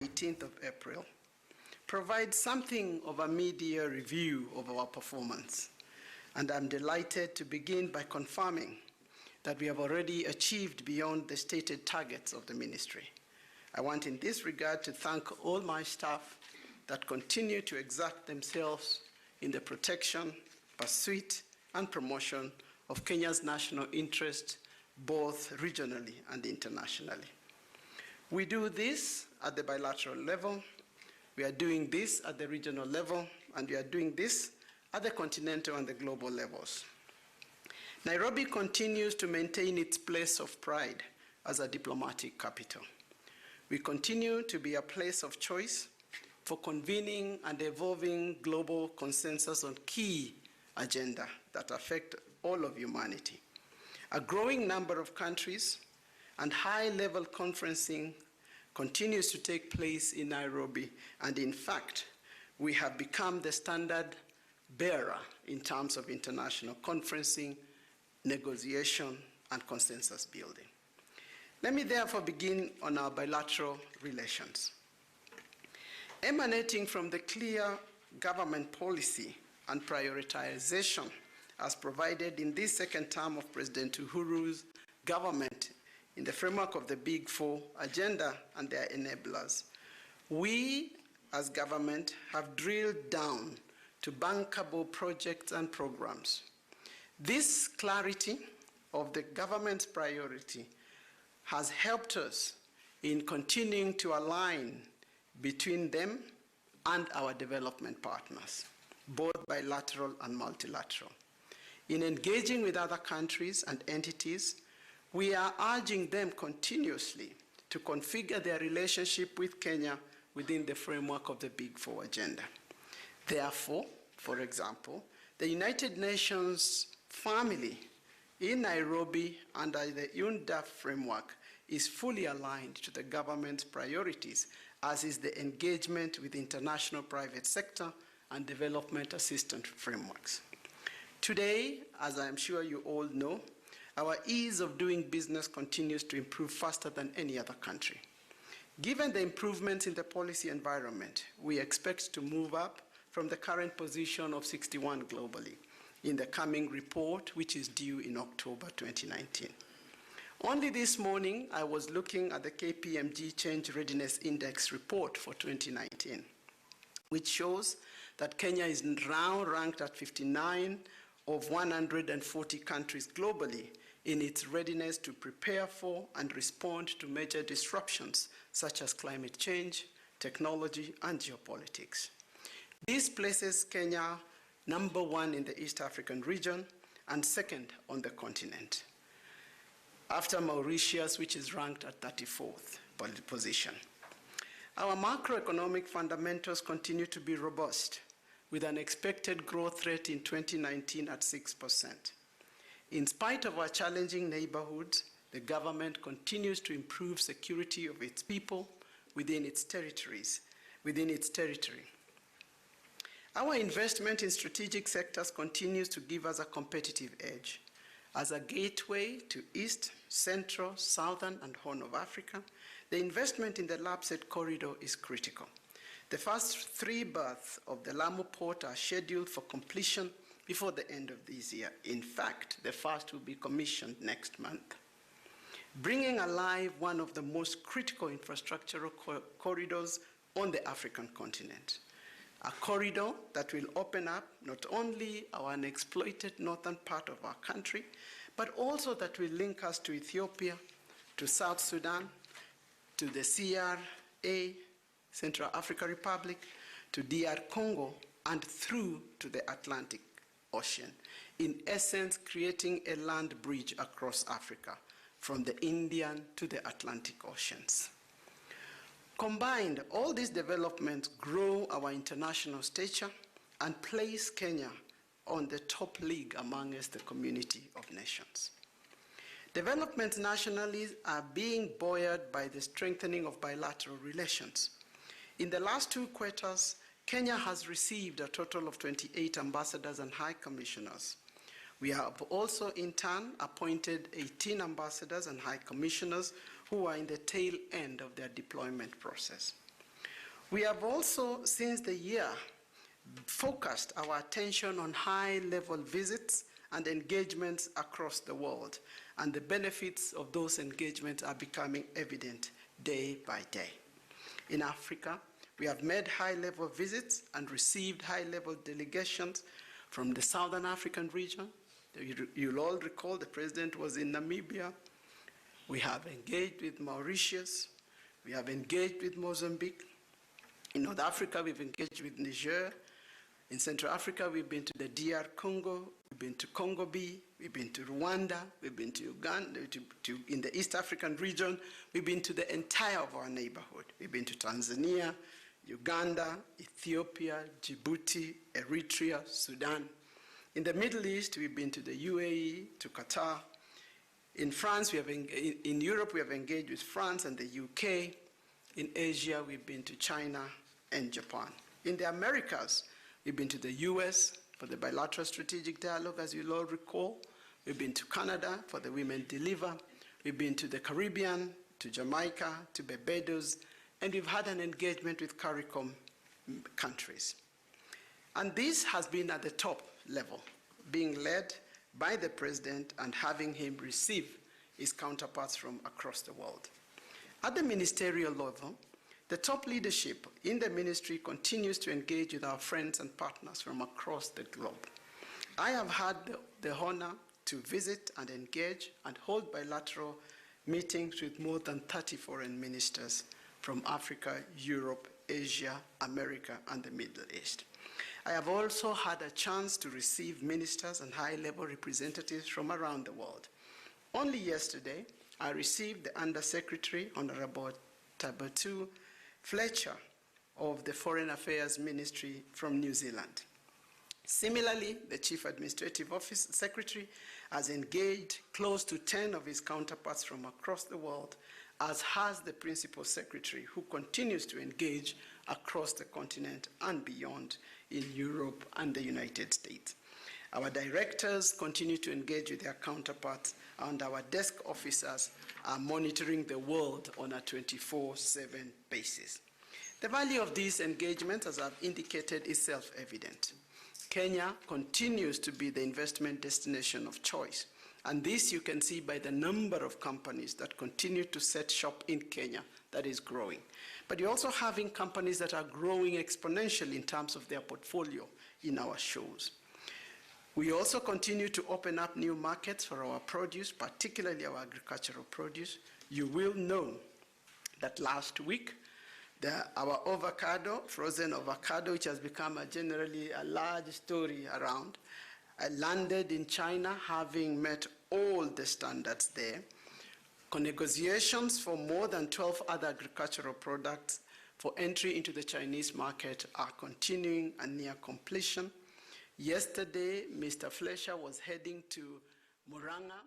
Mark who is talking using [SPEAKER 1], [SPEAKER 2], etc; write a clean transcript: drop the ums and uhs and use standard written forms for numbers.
[SPEAKER 1] 18th of April, provides something of a mid-year review of our performance. And I'm delighted to begin by confirming that we have already achieved beyond the stated targets of the ministry. I want in this regard to thank all my staff that continue to exert themselves in the protection, pursuit, and promotion of Kenya's national interest, both regionally and internationally. We do this at the bilateral level, we are doing this at the regional level, and we are doing this at the continental and the global levels. Nairobi continues to maintain its place of pride as a diplomatic capital. We continue to be a place of choice for convening and evolving global consensus on key agenda that affect all of humanity. A growing number of countries and high-level conferencing continues to take place in Nairobi, and in fact, we have become the standard bearer in terms of international conferencing, negotiation, and consensus building. Let me therefore begin on our bilateral relations. Emanating from the clear government policy and prioritization as provided in this second term of President Uhuru's government in the framework of the Big Four agenda and their enablers, we as government have drilled down to bankable projects and programs. This clarity of the government's priority has helped us in continuing to align between them and our development partners, both bilateral and multilateral. In engaging with other countries and entities, we are urging them continuously to configure their relationship with Kenya within the framework of the Big Four agenda. Therefore, for example, the United Nations family in Nairobi under the UNDAF framework is fully aligned to the government's priorities, as is the engagement with international private sector and development assistance frameworks. Today, as I am sure you all know, our ease of doing business continues to improve faster than any other country. Given the improvements in the policy environment, we expect to move up from the current position of 61 globally in the coming report, which is due in October 2019. Only this morning, I was looking at the KPMG Change Readiness Index report for 2019, which shows that Kenya is now ranked at 59 of 140 countries globally in its readiness to prepare for and respond to major disruptions such as climate change, technology, and geopolitics. This places Kenya number 1 in the East African region and second on the continent, after Mauritius, which is ranked at 34th position. Our macroeconomic fundamentals continue to be robust, with an expected growth rate in 2019 at 6%. In spite of our challenging neighborhoods, the government continues to improve security of its people within its territory. Our investment in strategic sectors continues to give us a competitive edge. As a gateway to East, Central, Southern, and Horn of Africa, the investment in the Lapsset corridor is critical. The first 3 berths of the Lamu port are scheduled for completion before the end of this year. In fact, the first will be commissioned next month, bringing alive one of the most critical infrastructural corridors on the African continent. A corridor that will open up not only our unexploited northern part of our country, but also that will link us to Ethiopia, to South Sudan, to the CRA, Central African Republic, to DR Congo, and through to the Atlantic Ocean. In essence, creating a land bridge across Africa, from the Indian to the Atlantic Oceans. Combined, all these developments grow our international stature and place Kenya on the top league amongst the community of nations. Developments nationally are being buoyed by the strengthening of bilateral relations. In the last 2 quarters, Kenya has received a total of 28 ambassadors and high commissioners. We have also in turn appointed 18 ambassadors and high commissioners who are in the tail end of their deployment process. We have also, since the year, focused our attention on high-level visits and engagements across the world, and the benefits of those engagements are becoming evident day by day. In Africa, we have made high-level visits and received high-level delegations from the Southern African region. You'll all recall the president was in Namibia. We have engaged with Mauritius. We have engaged with Mozambique. In North Africa, we've engaged with Niger. In Central Africa, we've been to the DR Congo, we've been to Congo B, we've been to Rwanda, we've been to Uganda, in the East African region, we've been to the entire of our neighborhood. We've been to Tanzania, Uganda, Ethiopia, Djibouti, Eritrea, Sudan. In the Middle East, we've been to the UAE, to Qatar. In France, in Europe, we have engaged with France and the UK. In Asia, we've been to China and Japan. In the Americas, we've been to the US for the bilateral strategic dialogue, as you'll all recall. We've been to Canada for the Women Deliver. We've been to the Caribbean, to Jamaica, to Barbados, and we've had an engagement with CARICOM countries. And this has been at the top level, being led by the president and having him receive his counterparts from across the world. At the ministerial level, the top leadership in the ministry continues to engage with our friends and partners from across the globe. I have had the honor to visit and engage and hold bilateral meetings with more than 30 foreign ministers from Africa, Europe, Asia, America, and the Middle East. I have also had a chance to receive ministers and high-level representatives from around the world. Only yesterday, I received the Undersecretary, Honorable Tabatu Fletcher of the Foreign Affairs Ministry from New Zealand. Similarly, the Chief Administrative Office Secretary has engaged close to 10 of his counterparts from across the world, as has the Principal Secretary, who continues to engage across the continent and beyond in Europe and the United States. Our directors continue to engage with their counterparts, and our desk officers are monitoring the world on a 24/7 basis. The value of these engagements, as I've indicated, is self-evident. Kenya continues to be the investment destination of choice, and this you can see by the number of companies that continue to set shop in Kenya that is growing. But you're also having companies that are growing exponentially in terms of their portfolio in our shows. We also continue to open up new markets for our produce, particularly our agricultural produce. You will know that last week, our avocado, frozen avocado, which has become generally a large story around, landed in China, having met all the standards there. Negotiations for more than 12 other agricultural products for entry into the Chinese market are continuing and near completion. Yesterday, Mr. Fletcher was heading to Murang'a.